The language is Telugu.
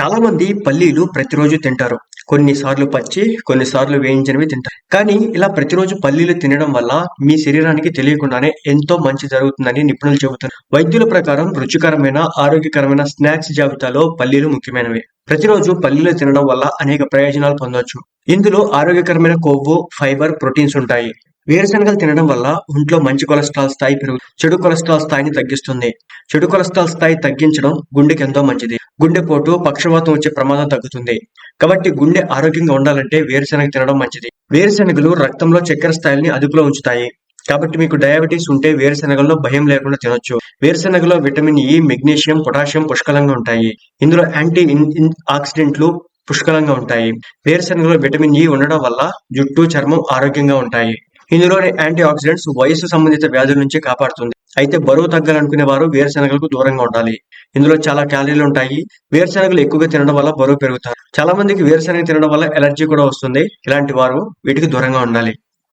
చాలా మంది పల్లీలు ప్రతిరోజు తింటారు. కొన్నిసార్లు పచ్చి, కొన్నిసార్లు వేయించినవి తింటారు. కానీ ఇలా ప్రతిరోజు పల్లీలు తినడం వల్ల మీ శరీరానికి తెలియకుండానే ఎంతో మంచి జరుగుతుందని నిపుణులు చెబుతున్నారు. వైద్యుల ప్రకారం రుచికరమైన, ఆరోగ్యకరమైన స్నాక్స్ జాబితాలో పల్లీలు ముఖ్యమైనవి. ప్రతిరోజు పల్లీలు తినడం వల్ల అనేక ప్రయోజనాలు పొందొచ్చు. ఇందులో ఆరోగ్యకరమైన కొవ్వు, ఫైబర్, ప్రోటీన్స్ ఉంటాయి. వేరుశనగలు తినడం వల్ల ఒంట్లో మంచి కొలెస్ట్రాల్ స్థాయి పెరుగుతుంది. చెడు కొలెస్ట్రాల్ స్థాయిని తగ్గిస్తుంది. చెడు కొలెస్ట్రాల్ స్థాయి తగ్గించడం గుండెకి ఎంతో మంచిది. గుండెపోటు, పక్షవాతం వచ్చే ప్రమాదం తగ్గుతుంది. కాబట్టి గుండె ఆరోగ్యంగా ఉండాలంటే వేరుశనగ తినడం మంచిది. వేరుశనగలు రక్తంలో చక్కెర స్థాయిల్ని అదుపులో ఉంచుతాయి. కాబట్టి మీకు డయాబెటీస్ ఉంటే వేరుశనగల్లో భయం లేకుండా తినొచ్చు. వేరుశనగలో విటమిన్ ఇ, మెగ్నీషియం, పొటాషియం పుష్కలంగా ఉంటాయి. ఇందులో యాంటీ ఆక్సిడెంట్లు పుష్కలంగా ఉంటాయి. వేరుశనగలో విటమిన్ ఇ ఉండడం వల్ల జుట్టు, చర్మం ఆరోగ్యంగా ఉంటాయి. ఇందులోని యాంటీ ఆక్సిడెంట్స్ వయసు సంబంధిత వ్యాధుల నుంచి కాపాడుతుంది. అయితే బరువు తగ్గాలనుకునే వారు వేరుశనగలకు దూరంగా ఉండాలి. ఇందులో చాలా క్యాలరీలు ఉంటాయి. వేరుశనగలు ఎక్కువగా తినడం వల్ల బరువు పెరుగుతారు. చాలా మందికి వేరుశనగ తినడం వల్ల ఎలర్జీ కూడా వస్తుంది. ఇలాంటి వారు వీటికి దూరంగా ఉండాలి.